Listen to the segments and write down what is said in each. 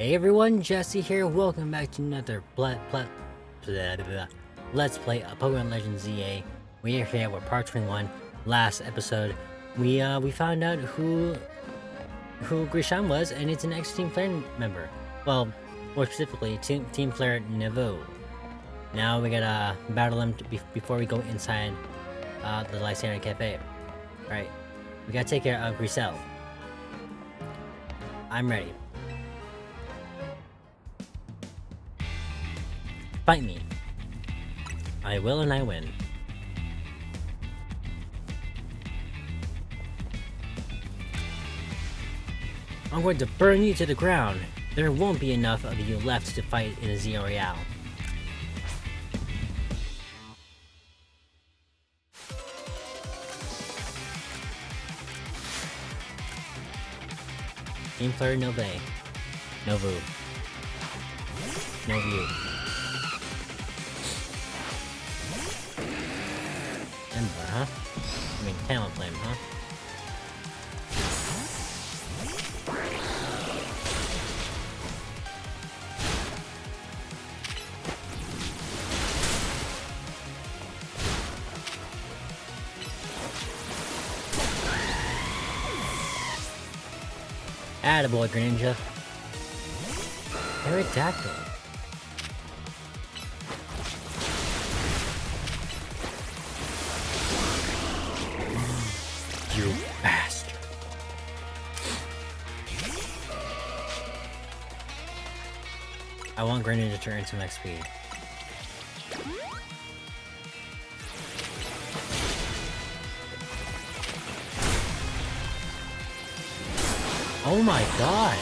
Hey everyone, Jesse here. Welcome back to another Let's Play Pokemon Legends ZA. We are here with part 21. Last episode, we found out who Grishan was, and it's an ex-Team Flare member. Well, more specifically, Team Flare Nevo. Now we gotta battle him before we go inside the Lysandre Cafe. Right, we gotta take care of Grisel. I'm ready. Fight me. I will and I win. I'm going to burn you to the ground. There won't be enough of you left to fight in a Zero Real. Team Flare Nove. Novu. Novu. Ember, huh? I mean, Talonflame, huh? Attaboy, Greninja. Aerodactyl. You bastard. I want Greninja to earn some XP. Oh my god!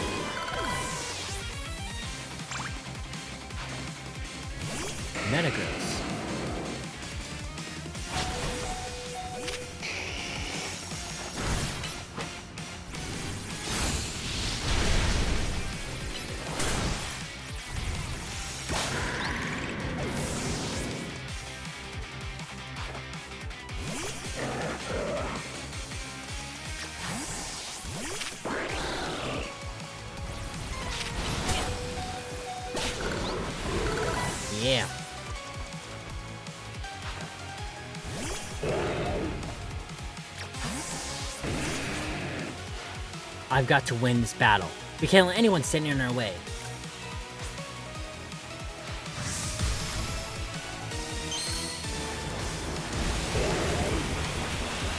Metagross. Yeah. I've got to win this battle. We can't let anyone stand in our way.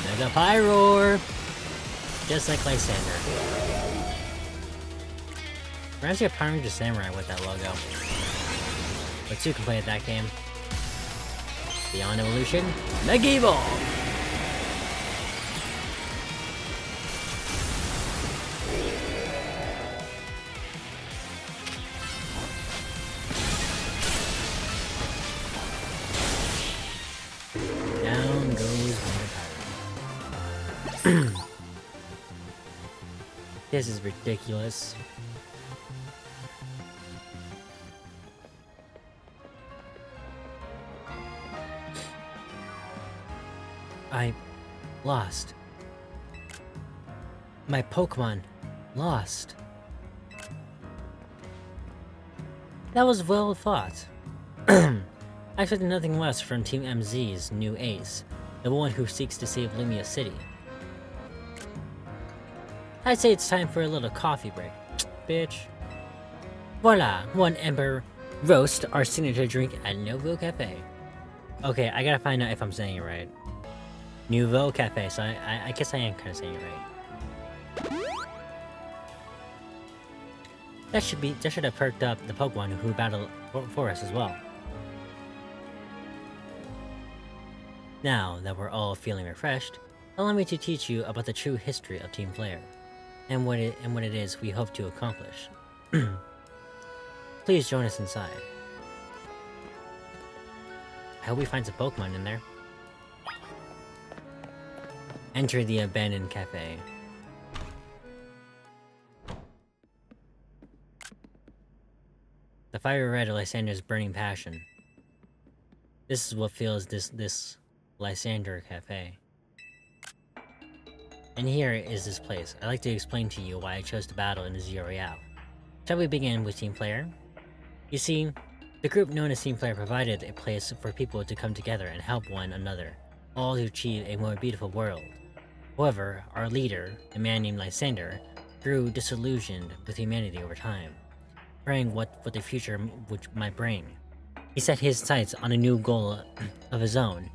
Mega Pyroar! Just like Lysandre. Reminds me of Power Ranger Samurai with that logo. But two can play at that game. Beyond Evolution, Mega Evolve! Down goes Mega Pyroar. This is ridiculous. I lost. My Pokemon lost. That was well thought. I expected nothing less from Team MZ's new ace, the one who seeks to save Lumia City. I'd say it's time for a little coffee break, bitch. Voila, one Ember Roast, our signature drink at Nouveau Cafe. Okay, I gotta find out if I'm saying it right. Nouveau Cafe, so I guess I am kind of saying it right. That should have perked up the Pokemon who battled for us as well. Now that we're all feeling refreshed, allow me to teach you about the true history of Team Flare, and what it is we hope to accomplish. Please join us inside. I hope we find some Pokemon in there. Enter the abandoned cafe. The fiery red of Lysandre's burning passion. This is what fuels this Lysandre Cafe. And here is this place. I'd like to explain to you why I chose to battle in the Zero Real. Shall we begin with Team Player? You see, the group known as Team Player provided a place for people to come together and help one another, all to achieve a more beautiful world. However, our leader, a man named Lysandre, grew disillusioned with humanity over time, praying what the future might bring. He set his sights on a new goal of his own,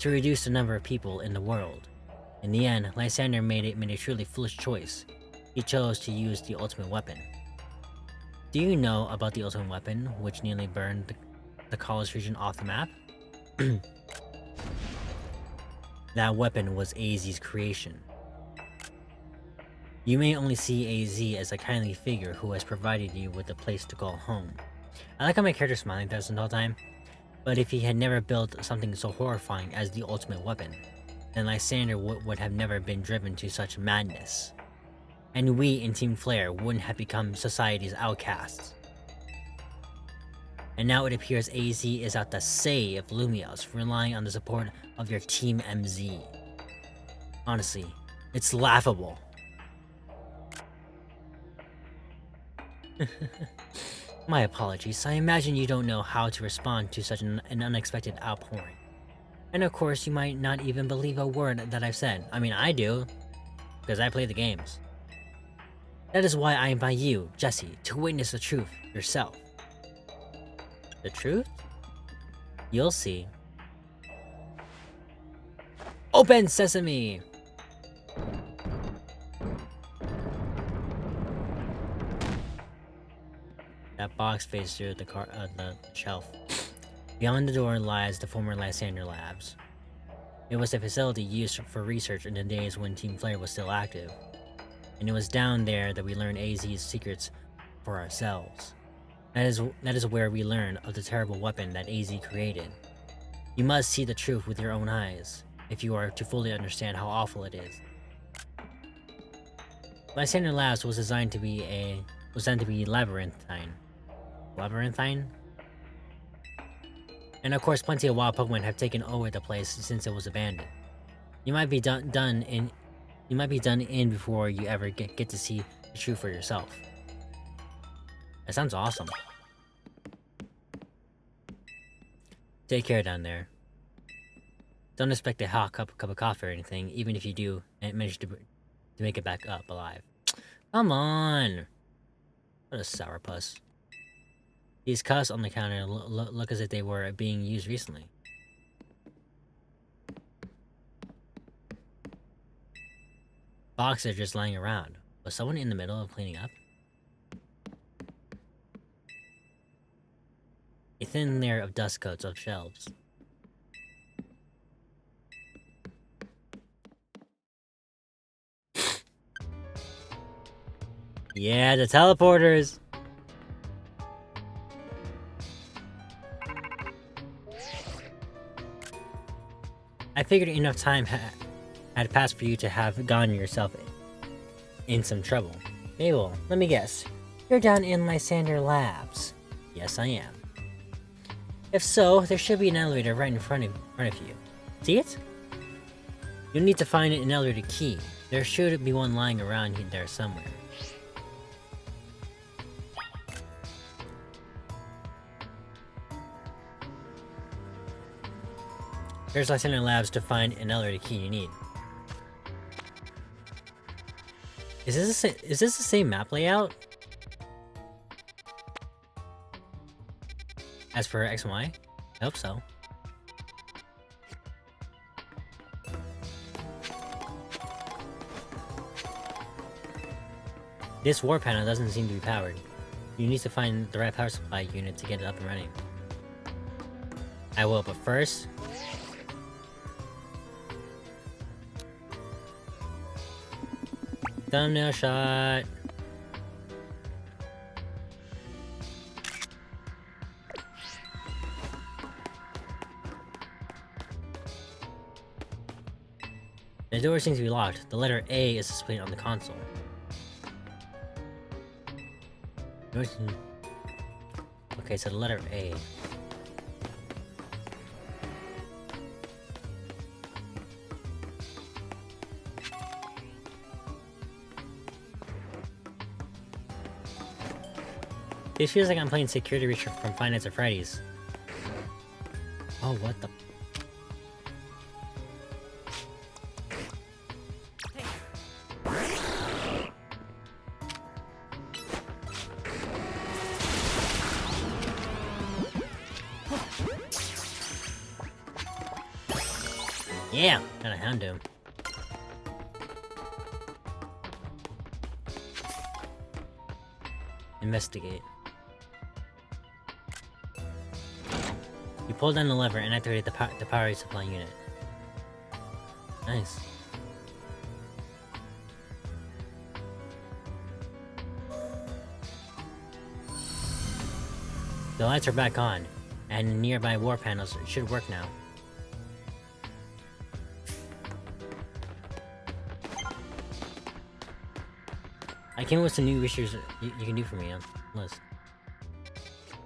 to reduce the number of people in the world. In the end, Lysandre made a truly foolish choice. He chose to use the ultimate weapon. Do you know about the ultimate weapon, which nearly burned the college region off the map? That weapon was AZ's creation. You may only see AZ as a kindly figure who has provided you with a place to call home. I like how my character's smiling throughout the whole time, but if he had never built something so horrifying as the ultimate weapon, then Lysandre would have never been driven to such madness. And we in Team Flare wouldn't have become society's outcasts. And now it appears AZ is out to save Lumios, relying on the support of your Team MZ. Honestly, it's laughable. My apologies, I imagine you don't know how to respond to such an unexpected outpouring. And of course, you might not even believe a word that I've said. I mean, I do, because I play the games. That is why I invite you, Jesse, to witness the truth yourself. The truth? You'll see. Open sesame! That box faced through the shelf. Beyond the door lies the former Lysandre Labs. It was a facility used for research in the days when Team Flare was still active. And it was down there that we learned AZ's secrets for ourselves. That is where we learned of the terrible weapon that AZ created. You must see the truth with your own eyes, if you are to fully understand how awful it is. Lysandre Labs was designed to be labyrinthine. Labyrinthine? And of course, plenty of wild Pokemon have taken over the place since it was abandoned. You might be done in before you ever get to see the truth for yourself. That sounds awesome. Take care down there. Don't expect a hot cup of coffee or anything, even if you do and manage to make it back up alive. Come on! What a sourpuss. These cups on the counter look as if they were being used recently. Boxes are just lying around. Was someone in the middle of cleaning up? A thin layer of dust coats of shelves. Yeah, the teleporters! I figured enough time had passed for you to have gotten yourself in some trouble. Mabel, let me guess. You're down in Lysandre Labs. Yes, I am. If so, there should be an elevator right in front of you. See it? You'll need to find an elevator key. There should be one lying around there somewhere. There's Lysandre Labs to find an elevator key you need. Is this the same map layout as for X and Y? I hope so. This war panel doesn't seem to be powered. You need to find the right power supply unit to get it up and running. I will, but first... thumbnail shot! The door seems to be locked. The letter A is displayed on the console. Okay, so the letter A. This feels like I'm playing Security Breach from Five Nights at Freddy's. Oh, what the... Yeah! Gotta hound him. Investigate. You pull down the lever and activate the power supply unit. Nice. The lights are back on, and nearby war panels should work now. I came up with some new research you can do for me on list.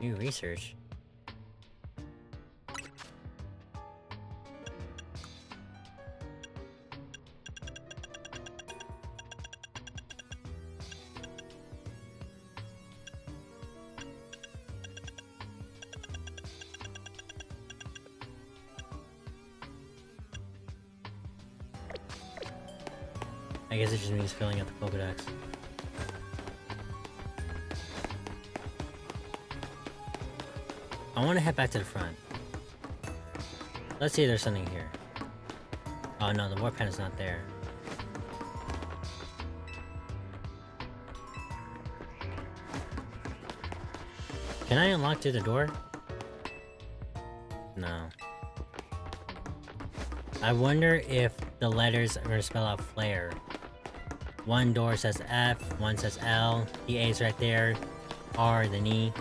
New research? I guess it just means filling out the Pokédex. I want to head back to the front. Let's see if there's something here. Oh no, the warp pen is not there. Can I unlock through the door? No. I wonder if the letters are going to spell out flare. One door says F, one says L, the A's right there, R, then E.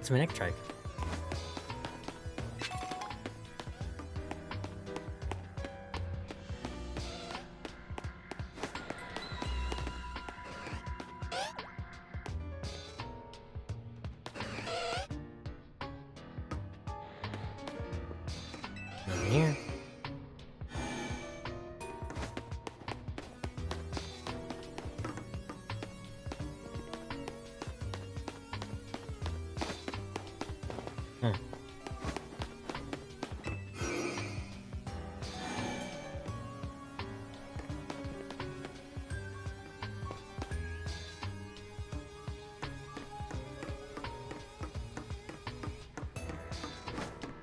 It's my neck trike. Nothing here.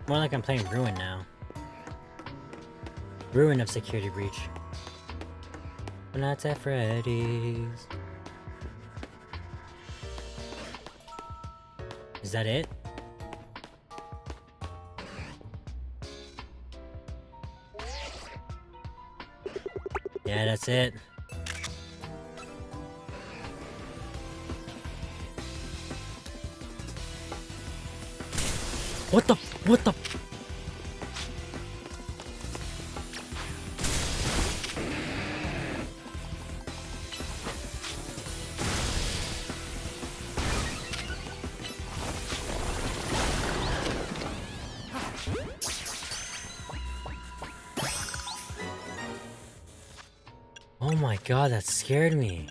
More like I'm playing Ruin now. Ruin of Security Breach. But not at Freddy's. Is that it? Yeah, that's it. What the? What the? Oh my god, that scared me.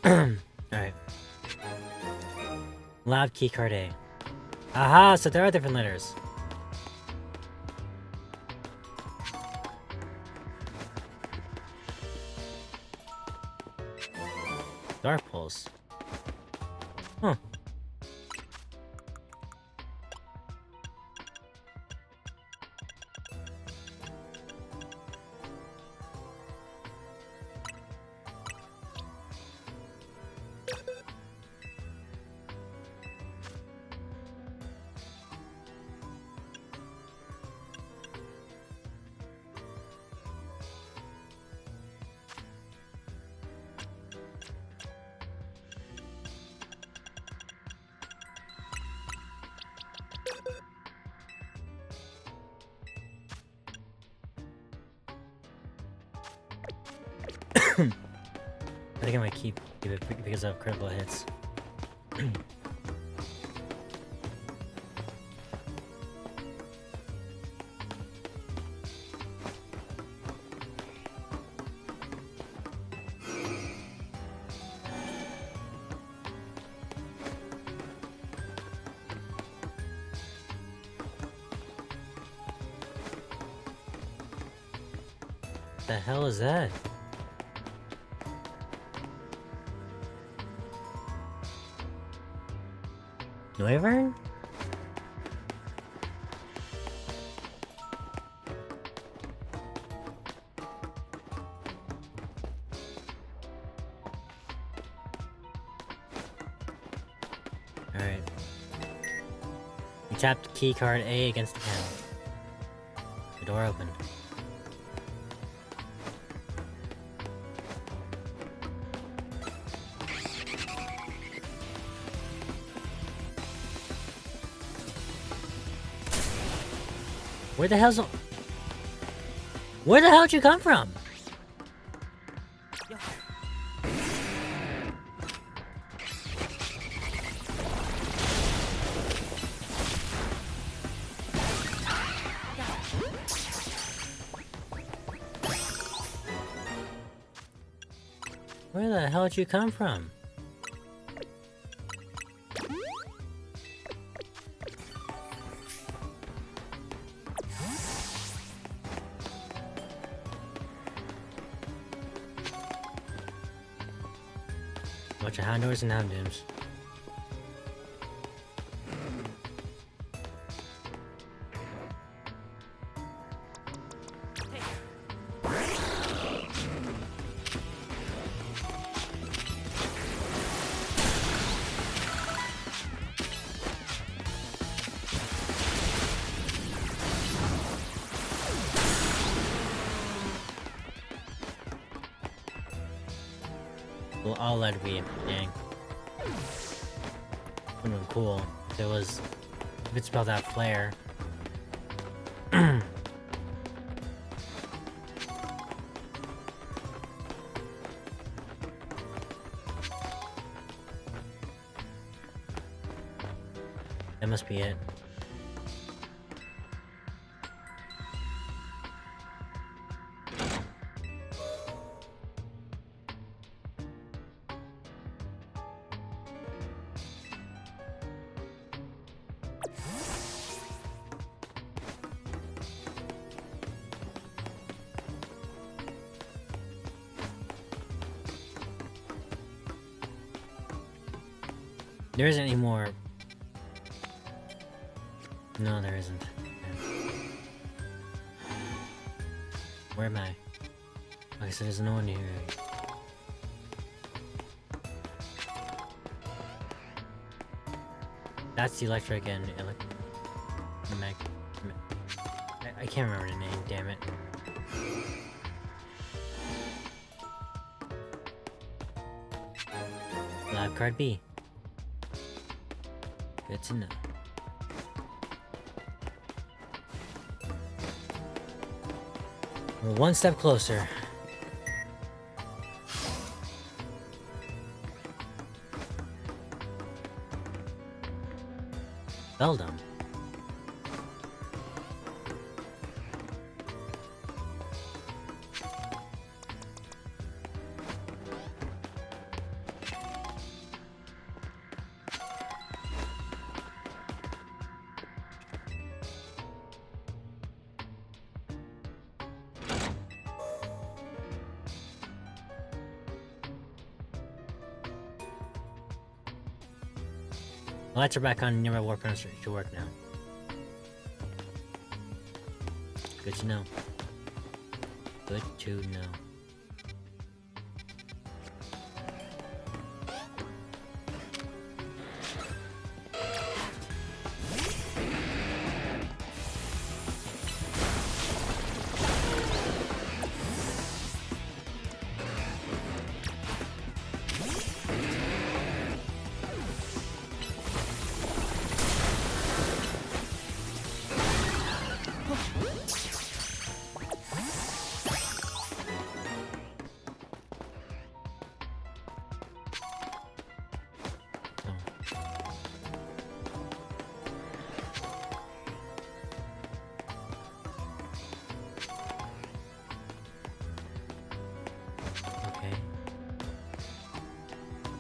Alright. Lab keycard A. Aha, so there are different letters. Dark Pulse. Huh. I think I might keep it because of critical hits. What the hell is that? Wyvern? Alright. You tapped keycard A against the panel. The door opened. Where the hell's... Where the hell did you come from? Where the hell did you come from? Bunch of Houndours and Houndooms. Well, all that would be dang. Would've been cool if it was, if it spelled out flare. That must be it. There isn't any more. No, there isn't. Okay. Where am I? Okay, so there's no one here. That's the electric and I can't remember the name, damn it. Lab card B. Good to know. We're one step closer. Beldum. The lights are back on, nearby warp runs to work now. Good to know. Good to know.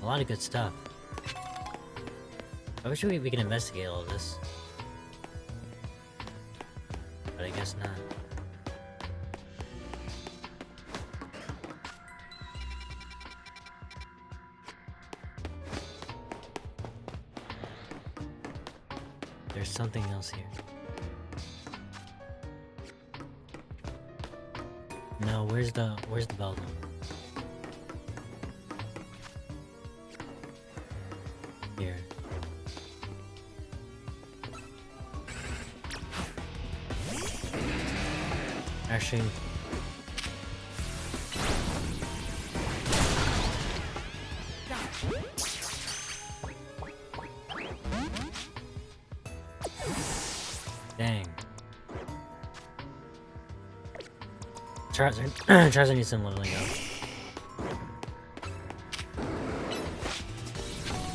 A lot of good stuff. I wish we could investigate all of this. But I guess not. There's something else here. No, where's the bell number? Here. Actually, dang. Charizard needs some leveling up.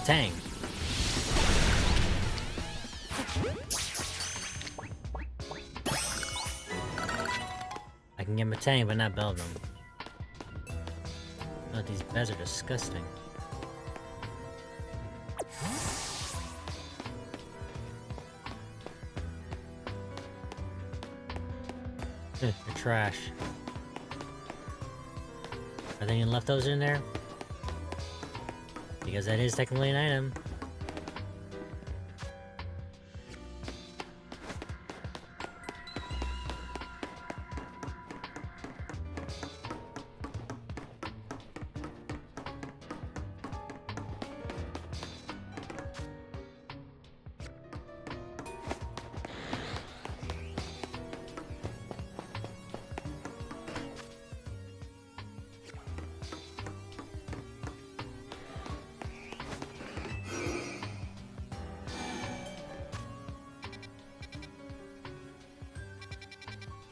Dang. I can get him a Tang, but not Beldum. Oh, these beds are disgusting. They're trash. Are there any leftovers in there? Because that is technically an item.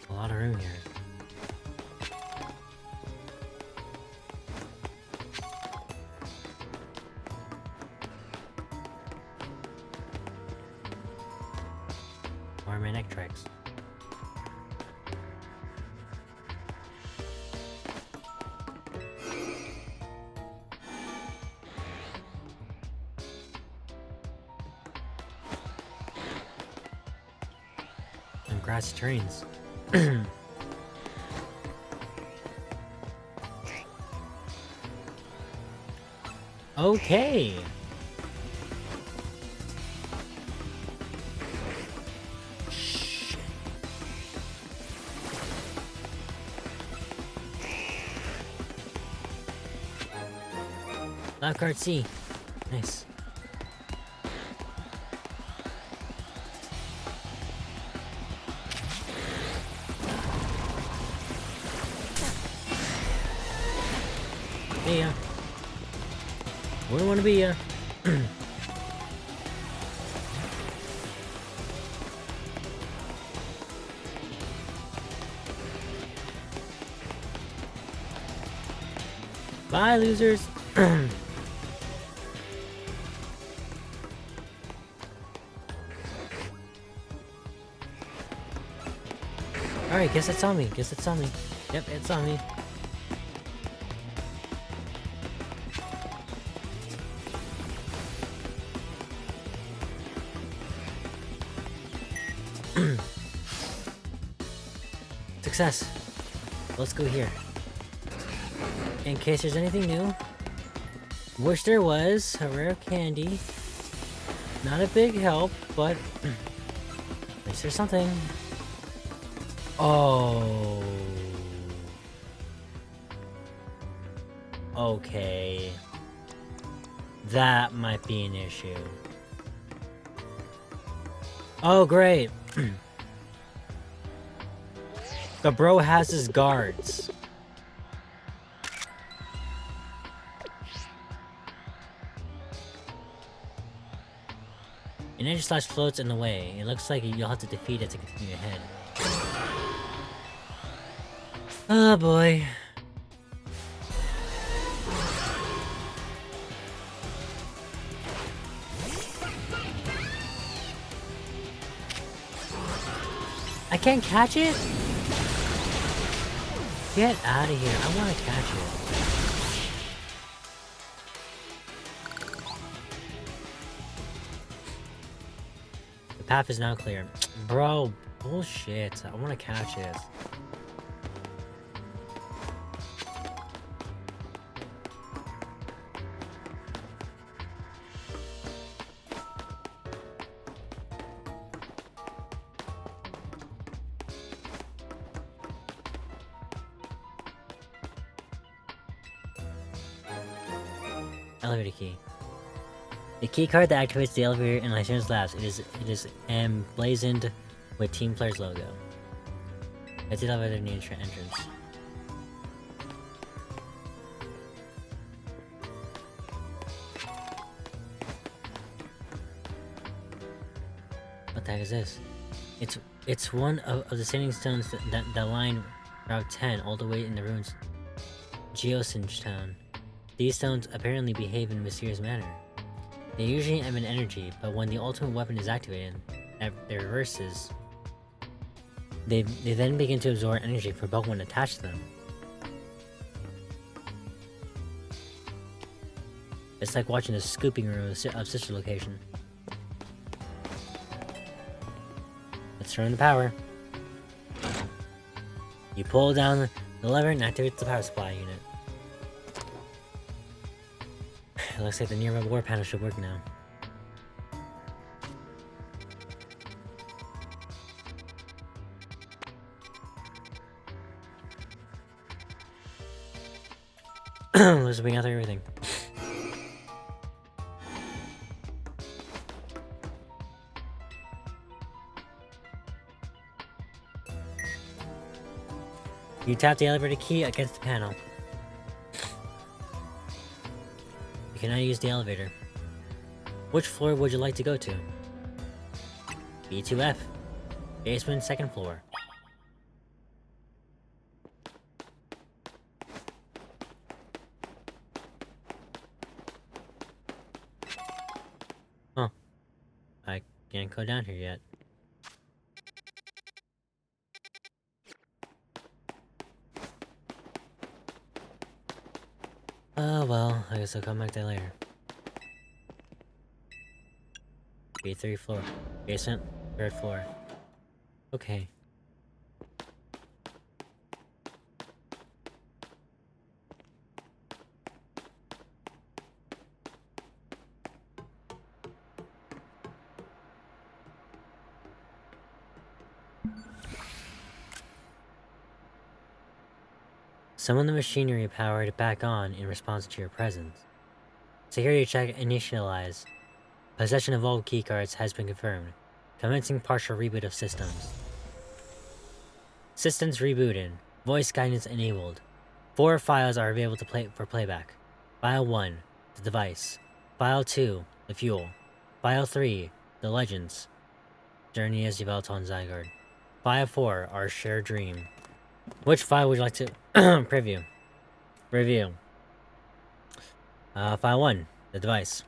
A lot of room here. Why are my neck tracks? And grassy terrains. Okay. Shit. Loud card C. Nice. Yeah. Wouldn't want to be ya. Bye, losers. Alright, guess it's on me. Guess it's on me. Yep, it's on me. Success. Let's go here. In case there's anything new. Wish there was a rare candy. Not a big help, but at least there's something. Oh. Okay. That might be an issue. Oh, great. The bro has his guards. An energy slash floats in the way. It looks like you'll have to defeat it to continue ahead. Oh boy. I can't catch it? Get out of here. I want to catch it. path is now clear. Bro, bullshit. I want to catch it. Elevator key. The key card that activates the elevator in Lysandre's labs. It is emblazoned with Team Player's logo. That's the elevator near entrance. What the heck is this? It's one of the standing stones that line Route 10 all the way in the ruins Geosinge Town. These stones apparently behave in a mysterious manner. They usually emit energy, but when the ultimate weapon is activated, it reverses. They then begin to absorb energy from Pokemon attached to them. It's like watching the scooping room of Sister Location. Let's turn on the power. You pull down the lever and activate the power supply unit. It looks like the nearby war panel should work now. Let's bring out everything. You tap the elevator key against the panel. You can now use the elevator. Which floor would you like to go to? B2F. Basement, second floor. Huh. I can't go down here yet. Oh well, I guess I'll come back there later. B3 floor. Basement, third floor. Okay. Some of the machinery powered back on in response to your presence. Security check initialized. Possession of all keycards has been confirmed. Commencing partial reboot of systems. Systems rebooted. Voice guidance enabled. 4 files are available to play for playback. File 1, the device. File 2, the fuel. File 3, the legends. Journey as developed on Zygarde. File 4, our shared dream. Which file would you like to preview? Review. File 1, the device.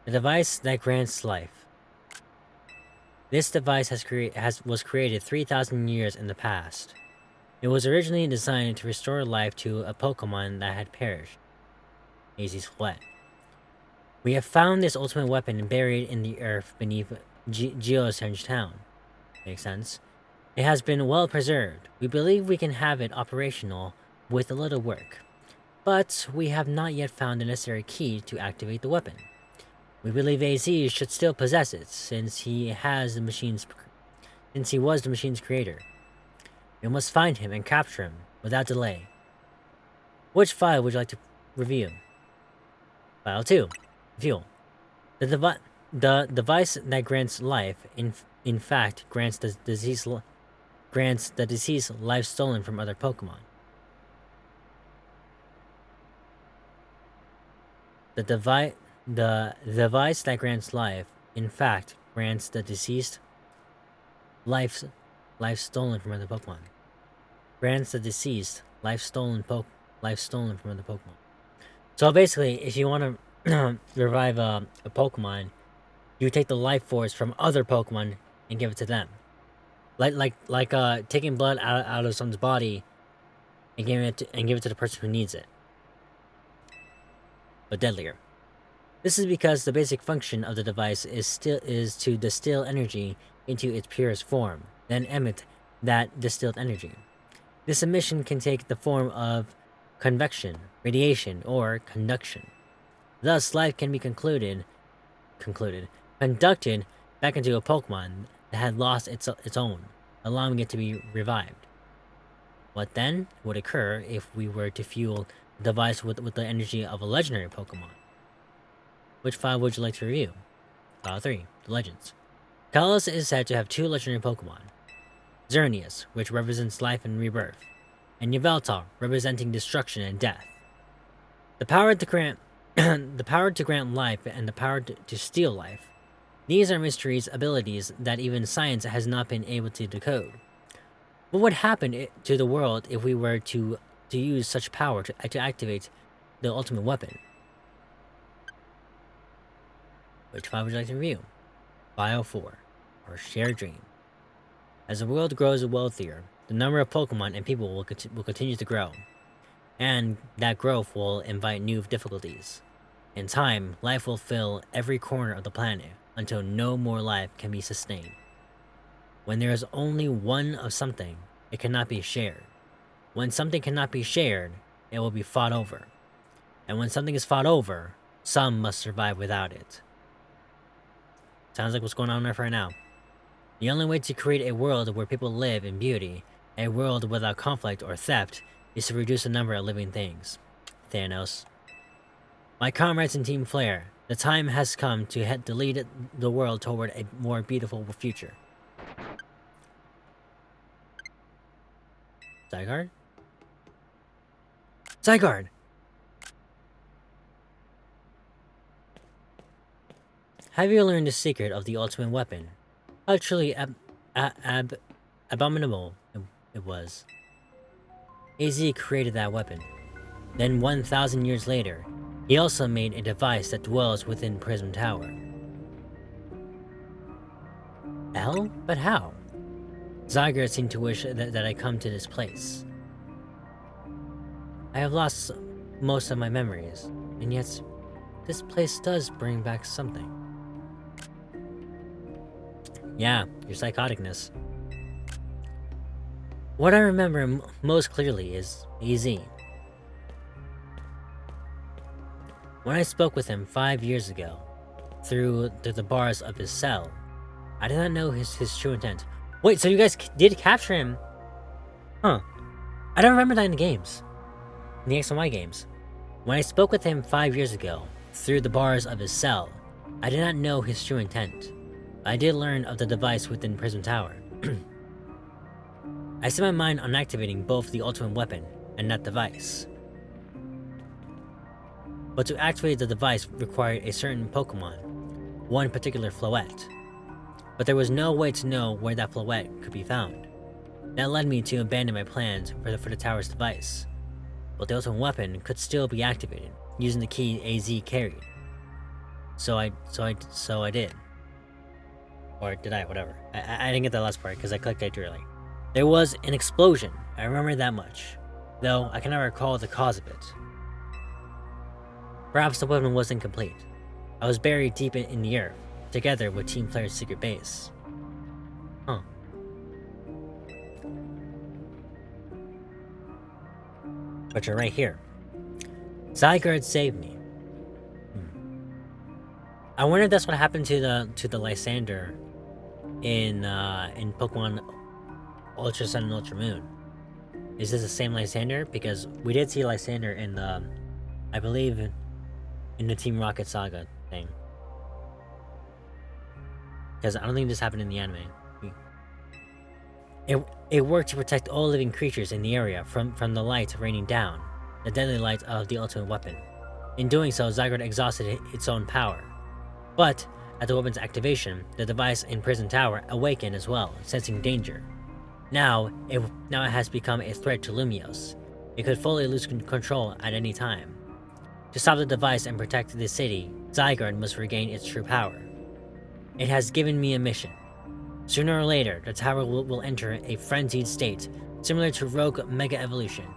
The device that grants life. This device was created 3,000 years in the past. It was originally designed to restore life to a Pokemon that had perished. Easy Split. We have found this ultimate weapon buried in the earth beneath Geosinge Town. Makes sense. It has been well preserved. We believe we can have it operational with a little work. But we have not yet found the necessary key to activate the weapon. We believe AZ should still possess it, since he was the machine's creator. We must find him and capture him without delay. Which file would you like to review? File 2, fuel. The device that grants life, in fact, grants the deceased life stolen from other Pokemon. The device that grants life, in fact, grants the deceased life stolen from other Pokemon. Grants the deceased life stolen from other Pokemon. So basically, if you want to revive a Pokemon, you take the life force from other Pokemon and give it to them. Like taking blood out of someone's body and give it to the person who needs it. But deadlier. This is because the basic function of the device is to distill energy into its purest form, then emit that distilled energy. This emission can take the form of convection, radiation, or conduction. Thus, life can be conducted back into a Pokemon that had lost its own, allowing it to be revived. What then would occur if we were to fuel the device with the energy of a legendary Pokemon? Which file would you like to review? File 3, the Legends. Kalos is said to have 2 legendary Pokemon. Xerneas, which represents life and rebirth, and Yveltal, representing destruction and death. The power to grant life and the power to steal life. These are mysteries, abilities that even science has not been able to decode. What would happen to the world if we were to use such power to activate the ultimate weapon? Which file would you like to review? File 4, or Shared Dream. As the world grows wealthier, the number of Pokemon and people will continue to grow, and that growth will invite new difficulties. In time, life will fill every corner of the planet until no more life can be sustained. When there is only one of something, it cannot be shared. When something cannot be shared, it will be fought over. And when something is fought over, some must survive without it. Sounds like what's going on right now. The only way to create a world where people live in beauty, a world without conflict or theft, is to reduce the number of living things. Thanos. My comrades in Team Flare, the time has come to lead the world toward a more beautiful future. Zygarde? Zygarde! Have you learned the secret of the ultimate weapon? How truly abominable it was. AZ created that weapon. Then 1,000 years later, he also made a device that dwells within Prism Tower. L? But how? Zygarde seemed to wish that I come to this place. I have lost most of my memories, and yet this place does bring back something. Yeah, your psychoticness. What I remember most clearly is AZ. When I spoke with him 5 years ago, through the bars of his cell, I did not know his true intent. Wait, so you guys did capture him? Huh. I don't remember that in the games. In the X and Y games. When I spoke with him 5 years ago, through the bars of his cell, I did not know his true intent. I did learn of the device within Prism Tower. I set my mind on activating both the ultimate weapon and that device. But to activate the device required a certain Pokemon, one particular Floette. But there was no way to know where that Floette could be found. That led me to abandon my plans for the tower's device. But the ultimate weapon could still be activated using the key AZ carried. So I did. Or did I? Whatever. I didn't get that last part because I clicked it too early. There was an explosion. I remember that much, though I cannot recall the cause of it. Perhaps the weapon wasn't complete. I was buried deep in the earth, together with Team Flare's secret base. Huh. But you're right here. Zygarde saved me. I wonder if that's what happened to the Lysandre in Pokemon Ultra Sun and Ultra Moon. Is this the same Lysandre? Because we did see Lysandre in the, I believe, in the Team Rocket Saga thing. Because I don't think this happened in the anime. It worked to protect all living creatures in the area from the light raining down, the deadly light of the ultimate weapon. In doing so, Zygarde exhausted its own power. But, at the weapon's activation, the device in Prism Tower awakened as well, sensing danger. Now it has become a threat to Lumiose. It could fully lose control at any time. To stop the device and protect the city, Zygarde must regain its true power. It has given me a mission. Sooner or later, the tower will enter a frenzied state, similar to Rogue Mega Evolution.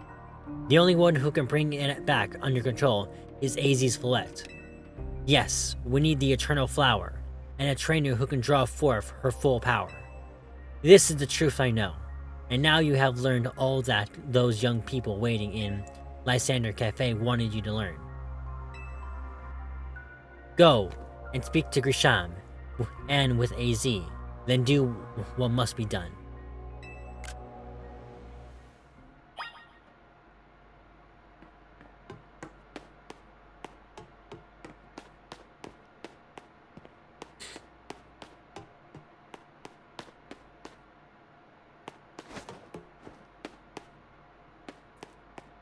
The only one who can bring it back under control is AZ's Floette. Yes, we need the Eternal Flower, and a trainer who can draw forth her full power. This is the truth I know, and now you have learned all that those young people waiting in Lysandre Cafe wanted you to learn. Go and speak to Grisham, and with AZ, then do what must be done.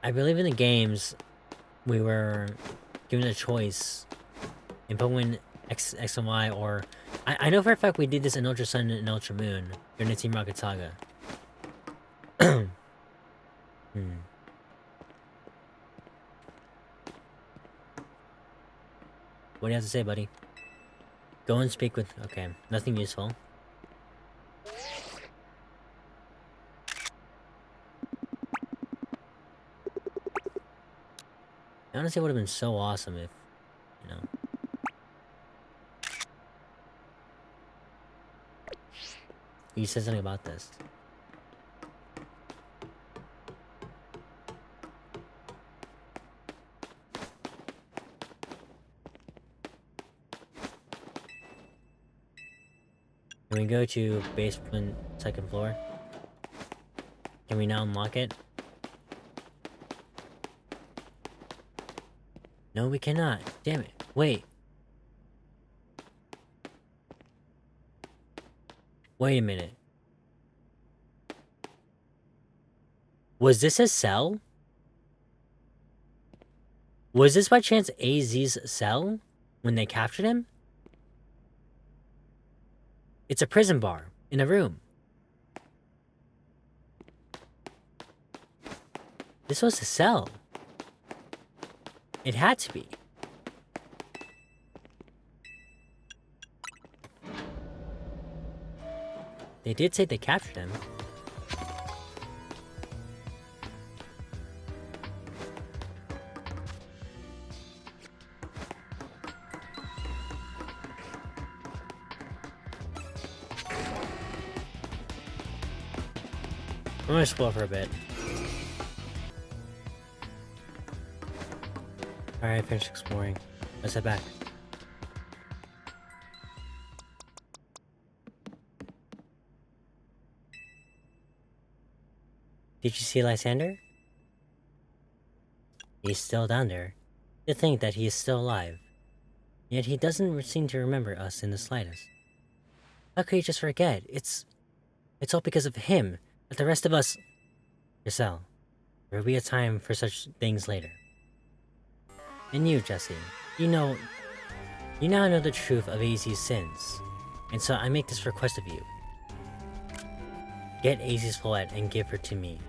I believe in the games, we were given a choice in Pokemon X and Y, or I know for a fact we did this in Ultra Sun and Ultra Moon during the Team Rocket Saga. What do you have to say, buddy? Go and speak with... Okay, nothing useful. Honestly, it would have been so awesome if, you know... You said something about this. Can we go to basement, second floor? Can we now unlock it? No, we cannot. Damn it. Wait. Wait a minute. Was this a cell? Was this by chance AZ's cell when they captured him? It's a prison bar in a room. This was a cell. It had to be. They did say they captured him. I'm gonna explore for a bit. Alright, finished exploring. Let's head back. Did you see Lysander? He's still down there. To think that he is still alive. Yet he doesn't seem to remember us in the slightest. How could he just forget? It's all because of him that the rest of us... Giselle, there will be a time for such things later. And you, Jesse, you now know the truth of AZ's sins. And so I make this request of you. Get AZ's Floette and give her to me.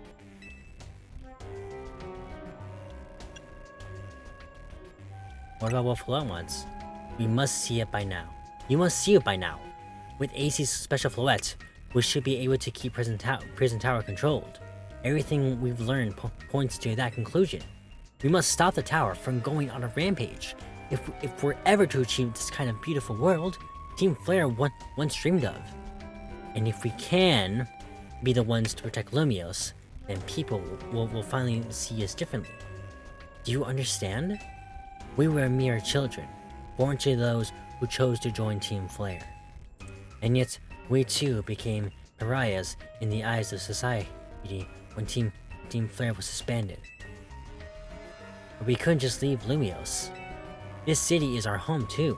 What about what Floette wants? We must see it by now. You must see it by now. With AZ's special Floette, we should be able to keep Prison Tower controlled. Everything we've learned points to that conclusion. We must stop the tower from going on a rampage. If we're ever to achieve this kind of beautiful world Team Flare once dreamed of. And if we can be the ones to protect Lumiose, then people will finally see us differently. Do you understand? We were mere children, born to those who chose to join Team Flare. And yet, we too became pariahs in the eyes of society when Team Flare was disbanded. But we couldn't just leave Lumiose. This city is our home too,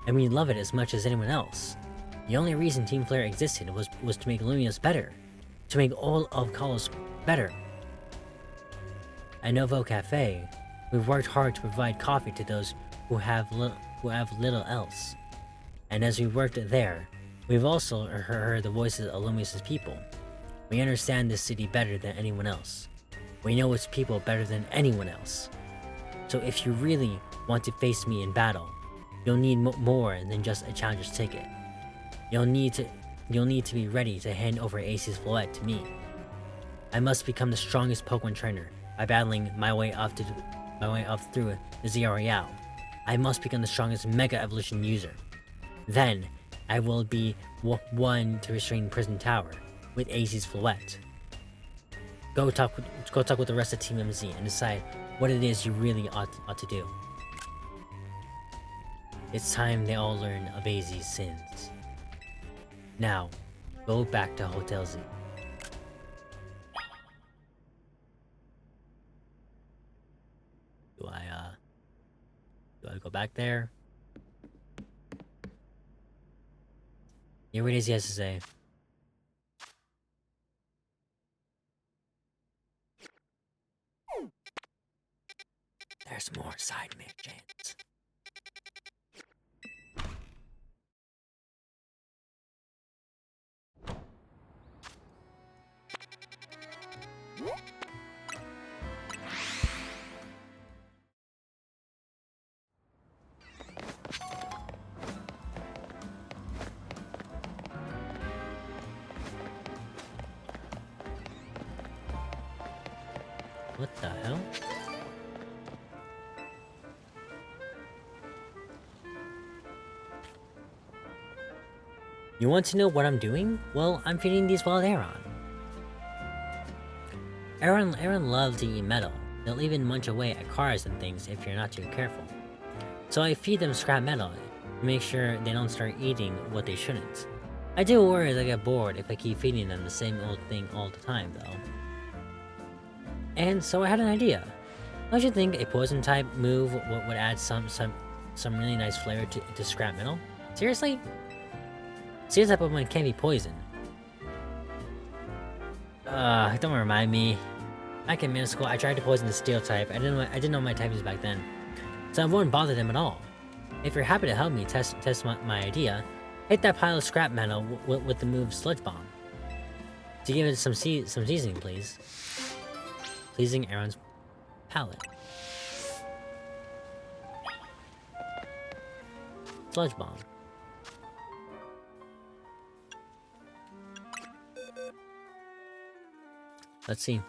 and we love it as much as anyone else. The only reason Team Flare existed was to make Lumiose better, to make all of Kalos better. At Novo Cafe, we've worked hard to provide coffee to those who have little else. And as we worked there, we've also heard the voices of Lumiose's people. We understand this city better than anyone else. We know its people better than anyone else. So if you really want to face me in battle, you'll need more than just a challenger's ticket. You'll need to be ready to hand over AZ's Floette to me. I must become the strongest Pokemon trainer by battling my way up through the Zia Royale. I must become the strongest Mega Evolution user. Then, I will be one to restrain Prison Tower with AZ's Fluette. Go talk with the rest of Team MZ and decide what it is you really ought to do. It's time they all learn of AZ's sins. Now, go back to Hotel Z. Do I go back there? Hear what he has to say. There's more side missions. What the hell? You want to know what I'm doing? Well, I'm feeding these wild Aron. Aron love to eat metal. They'll even munch away at cars and things if you're not too careful. So I feed them scrap metal to make sure they don't start eating what they shouldn't. I do worry they'll get bored if I keep feeding them the same old thing all the time, though. And so I had an idea. Don't you think a poison type move would add some really nice flavor to scrap metal? Seriously? Steel type Pokemon can't be poison. Don't remind me. Back in middle school, I tried to poison the Steel type. I didn't know my typings back then, so I wouldn't bother them at all. If you're happy to help me test my idea, hit that pile of scrap metal with the move Sludge Bomb. To give it some seasoning, please. Pleasing Aron's palate. Sludge Bomb. Let's see.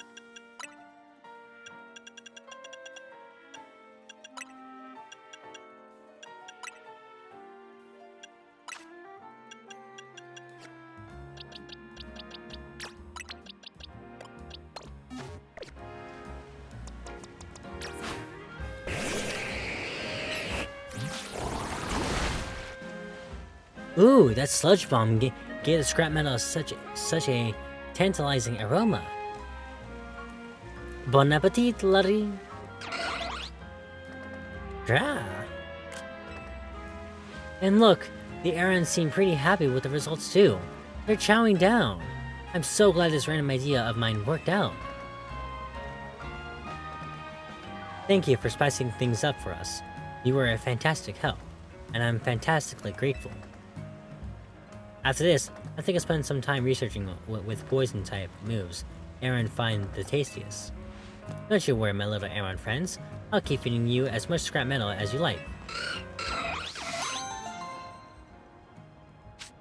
Ooh, that sludge bomb gave the scrap metal such a tantalizing aroma. Bon appetit, Larry. Grah. And look, the Arons seem pretty happy with the results too. They're chowing down. I'm so glad this random idea of mine worked out. Thank you for spicing things up for us. You were a fantastic help, and I'm fantastically grateful. After this, I think I'll spend some time researching with poison type moves Aron find the tastiest. Don't you worry, my little Aron friends. I'll keep feeding you as much scrap metal as you like.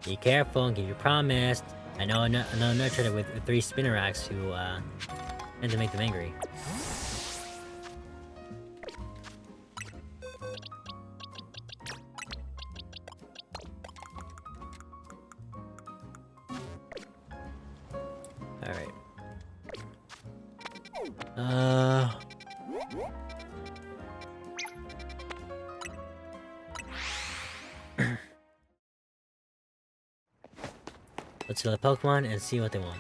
Be careful and keep your promise. I know another trader with 3 Spinneracks who tend to make them angry. Alright. Let's go to the Pokemon and see what they want.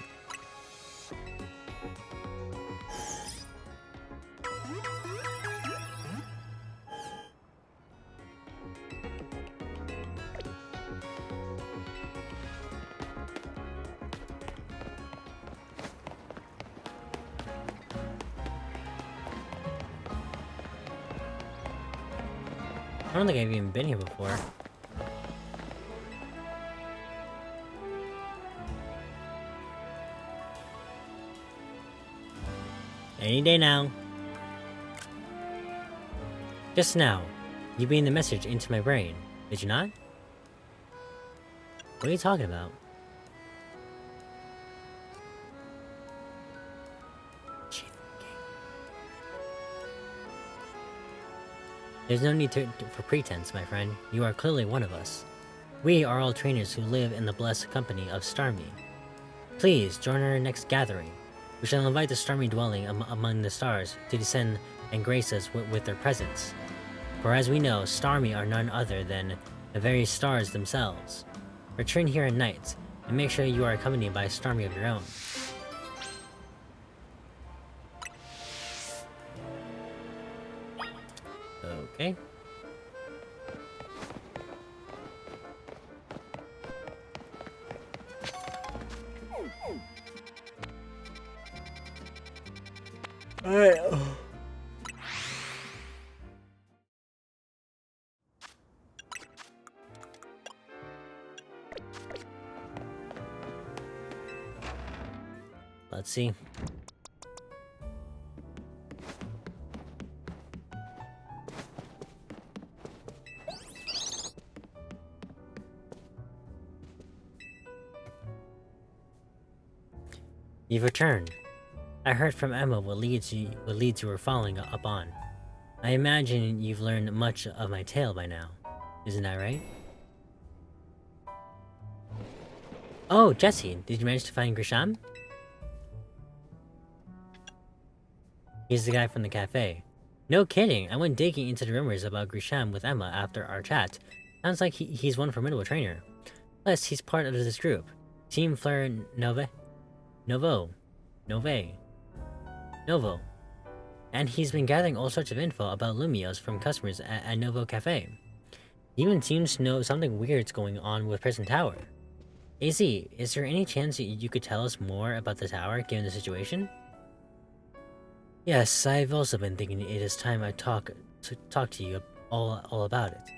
I don't think I've even been here before. Any day now. Just now, you beamed the message into my brain, did you not? What are you talking about? There's no need for pretense, my friend. You are clearly one of us. We are all trainers who live in the blessed company of Starmie. Please join our next gathering. We shall invite the Starmie dwelling among the stars to descend and grace us with their presence. For as we know, Starmie are none other than the very stars themselves. Return here at night, and make sure you are accompanied by a Starmie of your own. Okay. Alright. Let's see. You've returned. I heard from Emma what leads you were following up on. I imagine you've learned much of my tale by now. Isn't that right? Oh, Jesse, did you manage to find Grisham? He's the guy from the cafe. No kidding, I went digging into the rumors about Grisham with Emma after our chat. Sounds like he's one formidable trainer. Plus, he's part of this group. Team Fleur Novo. And he's been gathering all sorts of info about Lumios from customers at Novo Cafe. He even seems to know something weird's going on with Prison Tower. AZ, is there any chance you could tell us more about the tower, given the situation? Yes, I've also been thinking it is time I talk to you all about it.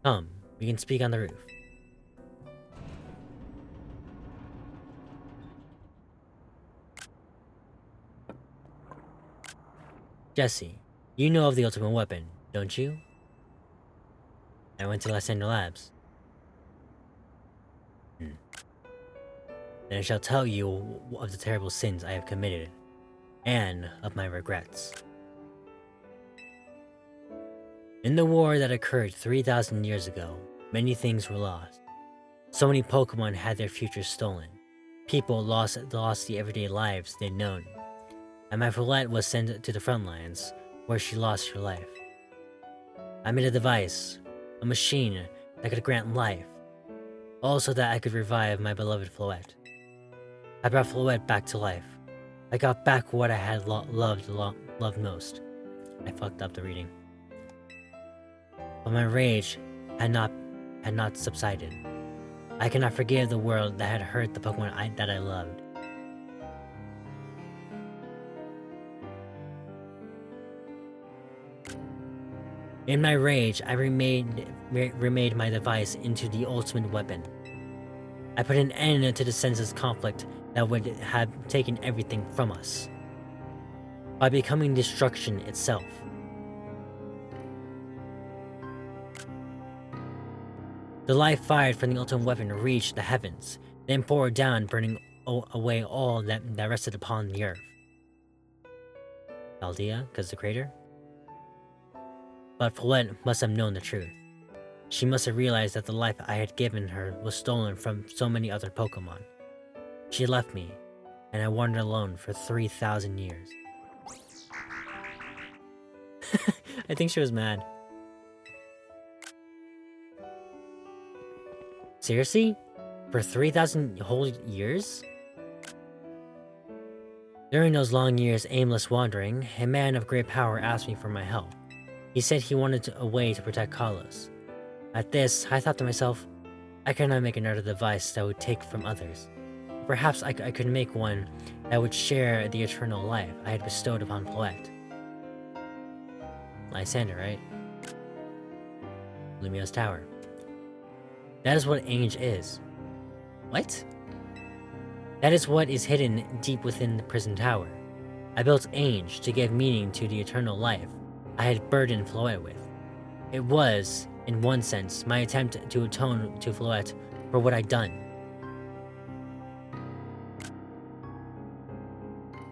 Come, we can speak on the roof. Jesse, you know of the ultimate weapon, don't you? I went to Lysandre Labs. Then I shall tell you of the terrible sins I have committed, and of my regrets. In the war that occurred 3,000 years ago, many things were lost. So many Pokémon had their futures stolen. People lost the everyday lives they'd known. And my Follette was sent to the front lines, where she lost her life. I made a device, a machine that could grant life, also that I could revive my beloved Floette. I brought Floette back to life. I got back what I had loved most. I fucked up the reading. But my rage had not subsided. I cannot forgive the world that had hurt the Pokemon that I loved. In my rage, I remade my device into the ultimate weapon. I put an end to the senseless conflict that would have taken everything from us, by becoming destruction itself. The life fired from the ultimate weapon reached the heavens, then poured down, burning away all that rested upon the earth. Aldea, because the crater? But Follette must have known the truth. She must have realized that the life I had given her was stolen from so many other Pokemon. She left me, and I wandered alone for 3,000 years. I think she was mad. Seriously? For 3,000 whole years? During those long years aimless wandering, a man of great power asked me for my help. He said he wanted a way to protect Kalos. At this, I thought to myself, I cannot make another device that would take from others. Perhaps I could make one that would share the eternal life I had bestowed upon Floette. Lysandre, right? Lumio's Tower. That is what Ainge is. What? That is what is hidden deep within the prison tower. I built Ainge to give meaning to the eternal life I had burdened Floette with. It was, in one sense, my attempt to atone to Floette for what I'd done.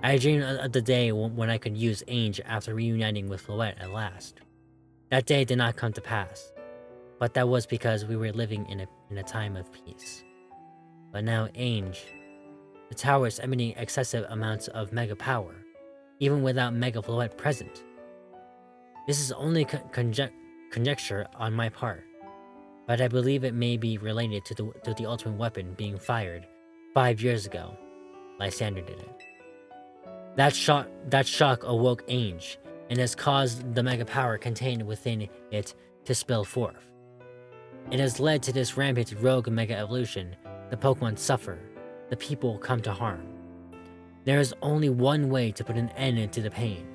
I dreamed of the day when I could use Ainge after reuniting with Floette at last. That day did not come to pass, but that was because we were living in a time of peace. But now Ainge, the tower is emitting excessive amounts of mega power, even without Mega Floette present. This is only conjecture on my part, but I believe it may be related to the ultimate weapon being fired 5 years ago. Lysandre did it. That shock awoke Ainge, and has caused the mega power contained within it to spill forth. It has led to this rampant rogue mega evolution. The Pokemon suffer, the people come to harm. There is only one way to put an end to the pain.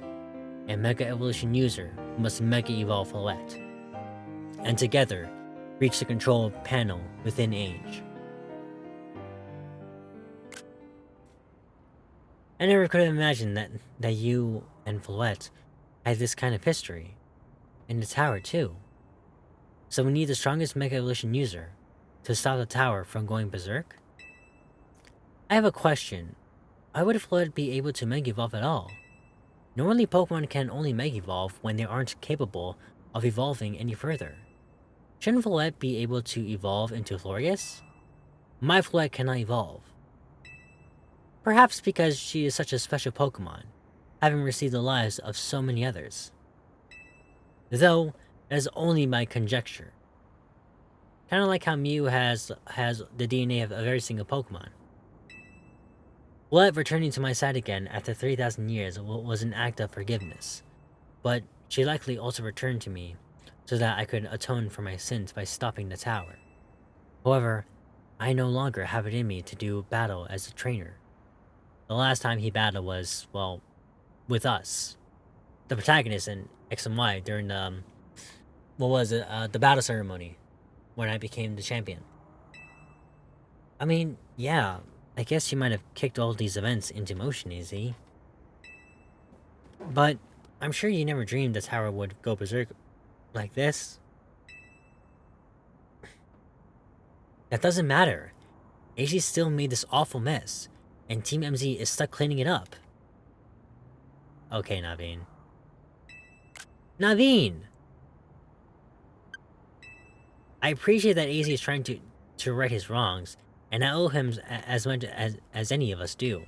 A Mega Evolution user must Mega Evolve Floette, and together reach the control panel within Ainge. I never could have imagined that you and Floette had this kind of history. And the tower too. So we need the strongest Mega Evolution user to stop the tower from going berserk? I have a question. Why would Floette be able to Mega Evolve at all? Normally Pokemon can only Mega Evolve when they aren't capable of evolving any further. Shouldn't Floette be able to evolve into Florius? My Floette cannot evolve. Perhaps because she is such a special Pokemon, having received the lives of so many others. Though, that is only my conjecture. Kinda like how Mew has the DNA of every single Pokemon. Floette returning to my side again after 3,000 years was an act of forgiveness, but she likely also returned to me so that I could atone for my sins by stopping the tower. However, I no longer have it in me to do battle as a trainer. The last time he battled was, well, with us. The protagonist in X and Y during the, the battle ceremony, when I became the champion. I mean, yeah, I guess you might have kicked all these events into motion, AZ. But I'm sure you never dreamed the tower would go berserk like this. That doesn't matter. AZ still made this awful mess, and Team MZ is stuck cleaning it up. Okay, Naveen. Naveen! I appreciate that AZ is trying to right his wrongs, and I owe him as much as any of us do.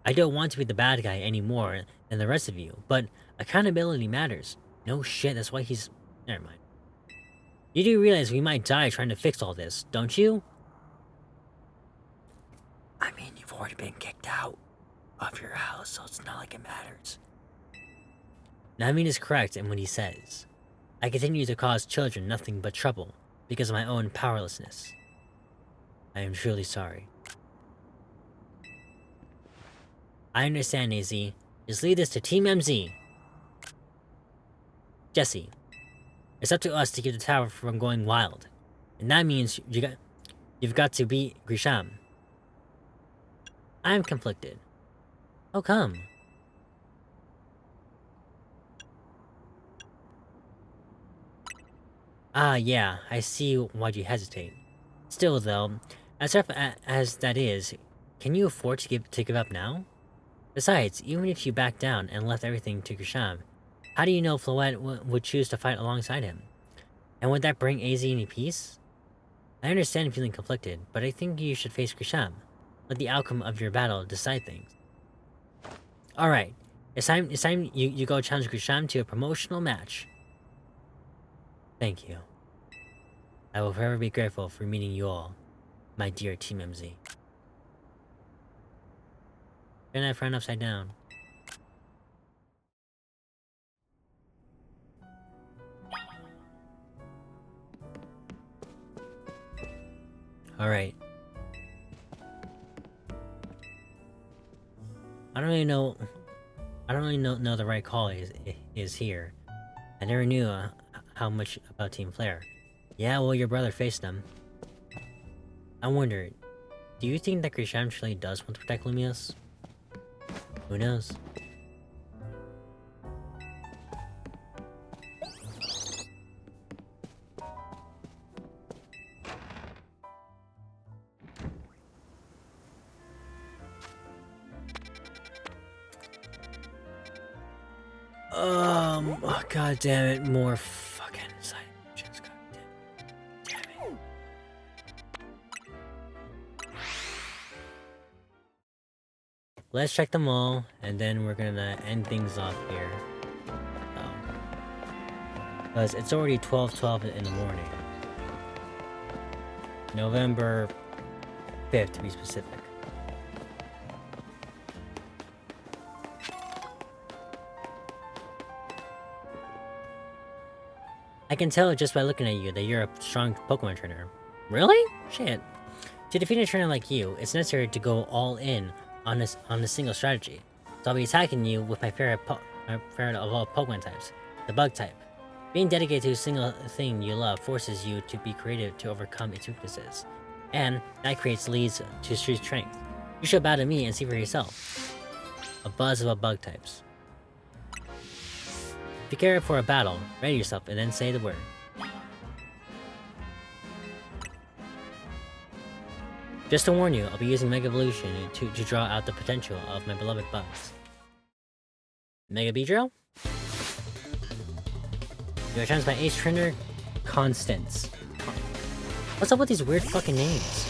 I don't want to be the bad guy any more than the rest of you, but accountability matters. No shit, that's why he's... Never mind. You do realize we might die trying to fix all this, don't you? I mean, you've already been kicked out of your house, so it's not like it matters. Naveen is correct in what he says. I continue to cause children nothing but trouble because of my own powerlessness. I am truly sorry. I understand, AZ. Just lead this to Team MZ. Jesse, it's up to us to keep the tower from going wild. And that means you've got to beat Grisham. I am conflicted. How come? Ah, yeah, I see why you hesitate. Still, though, as tough as that is, can you afford to give up now? Besides, even if you backed down and left everything to Grisham, how do you know Floette would choose to fight alongside him? And would that bring AZ any peace? I understand feeling conflicted, but I think you should face Grisham. Let the outcome of your battle decide things. Alright, it's time you go challenge Grisham to a promotional match. Thank you. I will forever be grateful for meeting you all, my dear Team MZ. Turn that friend upside down. Alright. I don't really know the right call is here. I never knew how much about Team Flare. Yeah, well, your brother faced them. I wonder, do you think that Grisham truly does want to protect Lumiose? Who knows? Oh, god damn it, more fucking let's check them all, and then we're gonna end things off here. Because it's already 12:12 in the morning. November 5th, to be specific. I can tell just by looking at you that you're a strong Pokemon trainer. Really? Shit. To defeat a trainer like you, it's necessary to go all in on a single strategy. So I'll be attacking you with my favorite of all Pokemon types, the Bug type. Being dedicated to a single thing you love forces you to be creative to overcome its weaknesses, and that leads to true strength. You should bow to me and see for yourself. A buzz of Bug types. Prepare for a battle, ready yourself, and then say the word. Just to warn you, I'll be using Mega Evolution to draw out the potential of my beloved bugs. Mega Beedrill? Your chance by Ace Trainer, Constance. What's up with these weird fucking names?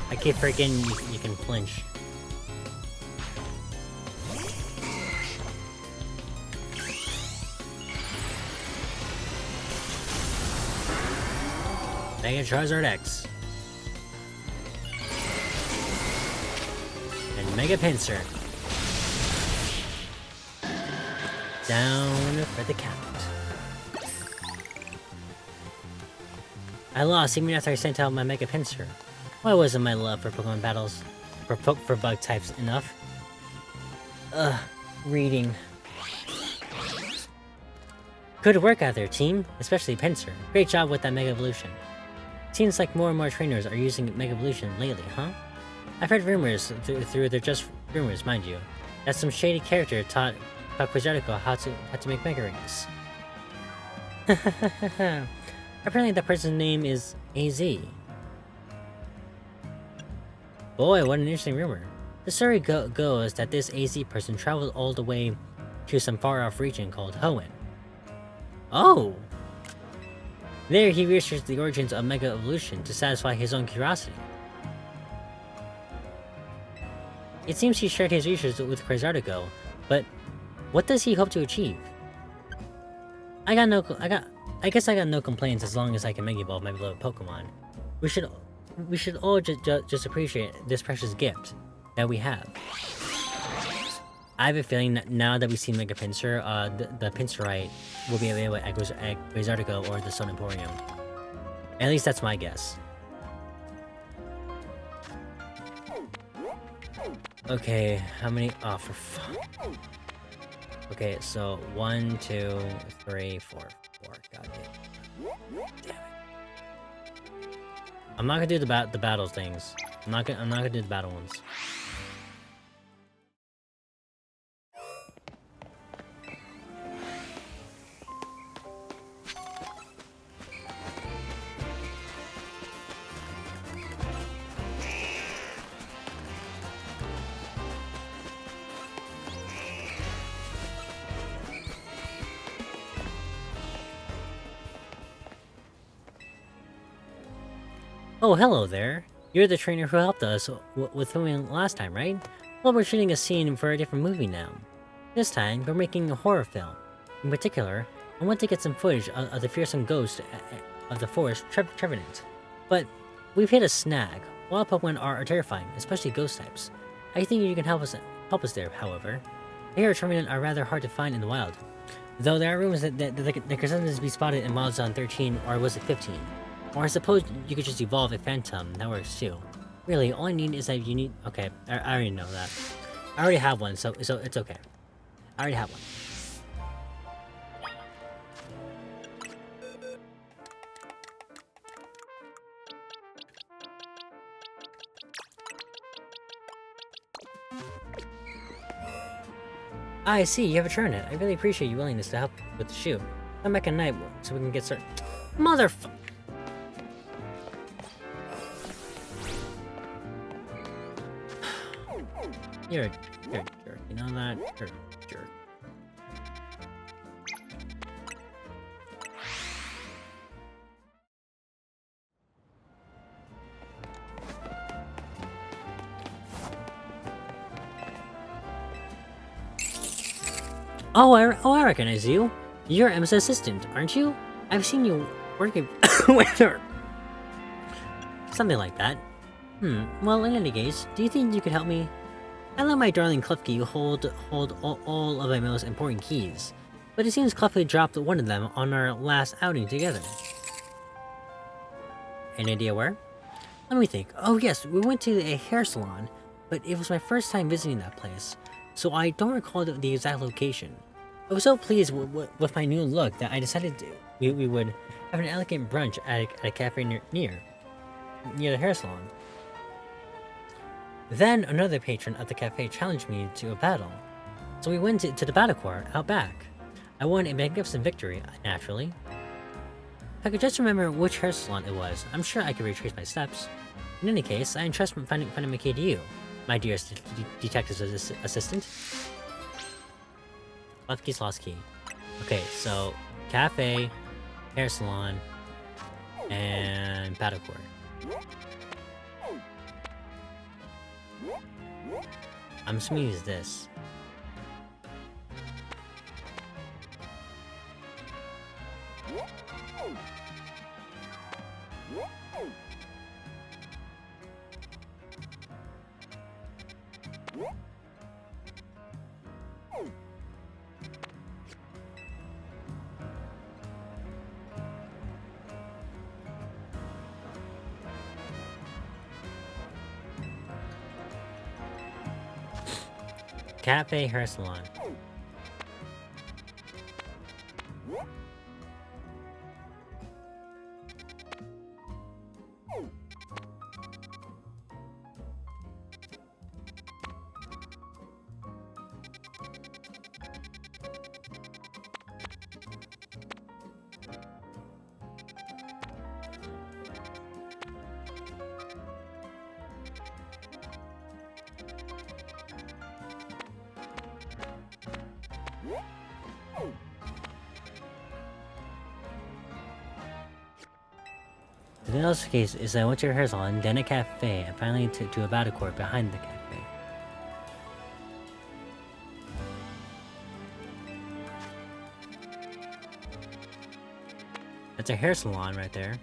I keep forgetting you can flinch. Mega Charizard X. And Mega Pinsir. Down for the count. I lost even after I sent out my Mega Pinsir. Why wasn't my love for Pokemon battles, for bug types enough? Reading. Good work out there, team, especially Pinsir. Great job with that Mega Evolution. Seems like more and more trainers are using Mega Evolution lately, huh? I've heard rumors, through they're just rumors, mind you, that some shady character taught Quizartico how to make Mega Rings. Apparently that person's name is AZ. Boy, what an interesting rumor. The story goes that this AZ person traveled all the way to some far-off region called Hoenn. Oh! There he researched the origins of Mega Evolution to satisfy his own curiosity. It seems he shared his research with Quizartico, but what does he hope to achieve? I guess I got no complaints as long as I can Mega Evolve my beloved Pokemon. We should all just appreciate this precious gift that we have. I have a feeling that now that we've seen Mega Pinsir, the Pincerite will be available at Quizartico or the Sun Emporium. At least that's my guess. Okay, how many? Oh, for fuck. Okay, so 1, 2, 3, 4. God damn it. I'm not gonna do the battle things. I'm not gonna do the battle ones. Oh, hello there. You're the trainer who helped us with filming last time, right? Well, we're shooting a scene for a different movie now. This time, we're making a horror film. In particular, I want to get some footage of the fearsome ghost of the forest, Trevenant. But we've hit a snag. Wild Pokemon are terrifying, especially ghost types. I think you can help us there, however. I hear Charmeleon are rather hard to find in the wild. Though there are rumors that they can sometimes be spotted in Wild Zone 13, or was it 15? Or I suppose you could just evolve a Phantom, that works too. Really, all I need is that you need... Okay, I already know that. I already have one, so it's okay. I already have one. I see, you have a Turnet. I really appreciate your willingness to help with the shoe. Come back at night so we can get started. Motherfucker! You're a jerk, you know that? You're a jerk. Oh, I recognize you. You're Emma's assistant, aren't you? I've seen you working with her. Something like that. Well, in any case, do you think you could help me? I let my darling Klefki hold all of my most important keys, but it seems Klefki dropped one of them on our last outing together. Any idea where? Let me think. Oh yes, we went to a hair salon, but it was my first time visiting that place, so I don't recall the exact location. I was so pleased with my new look that I decided we would have an elegant brunch at a cafe near the hair salon. Then another patron of the cafe challenged me to a battle, so we went to the battle court out back. I won a magnificent victory, naturally. If I could just remember which hair salon it was, I'm sure I could retrace my steps. In any case, I entrust finding my key to you, my dearest detective assistant. Klefki's lost key. Okay, so cafe, hair salon, and battle court. I'm assuming it's this. Cafe hair salon. The other case is I went to a hair salon, then a cafe, and finally to a battle court behind the cafe. That's a hair salon right there.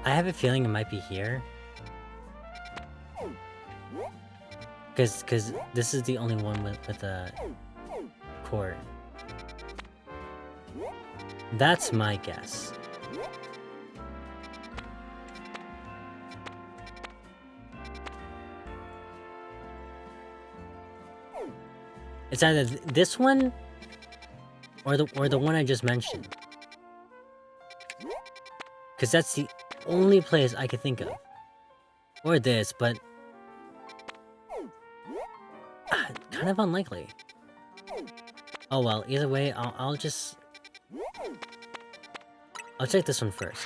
I have a feeling it might be here. Cause this is the only one with a court. That's my guess. It's either this one or the one I just mentioned. Because that's the only place I could think of. Or this, but... kind of unlikely. Oh well, either way, I'll just... I'll check this one first.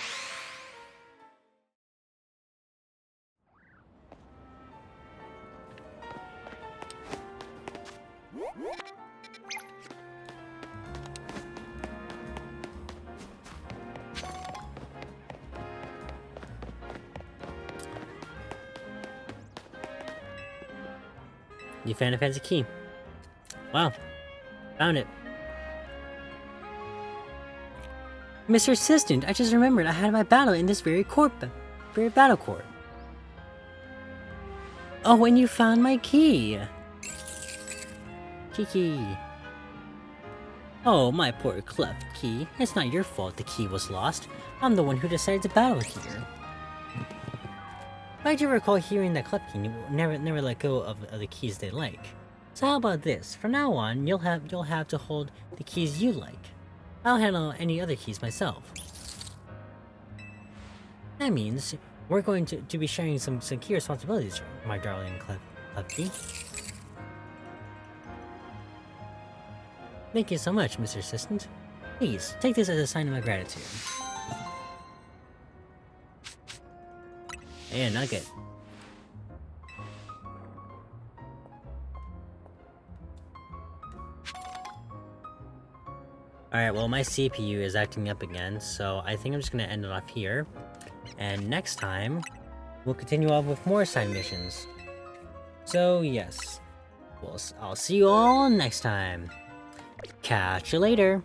You found a fancy key. Wow. Found it. Mr. Assistant, I just remembered I had my battle in this very battle court. Oh, and you found my key. Kiki. Oh, my poor cleft key. It's not your fault the key was lost. I'm the one who decided to battle here. I do recall hearing that cleft key never let go of the keys they like. So how about this? From now on, you'll have to hold the keys you like. I'll handle any other keys myself. That means we're going to be sharing some key responsibilities, my darling cleft key. Thank you so much, Mr. Assistant. Please, take this as a sign of my gratitude. Hey, a nugget. Alright, well my CPU is acting up again, so I think I'm just gonna end it off here. And next time, we'll continue on with more side missions. So yes, I'll see you all next time. Catch you later!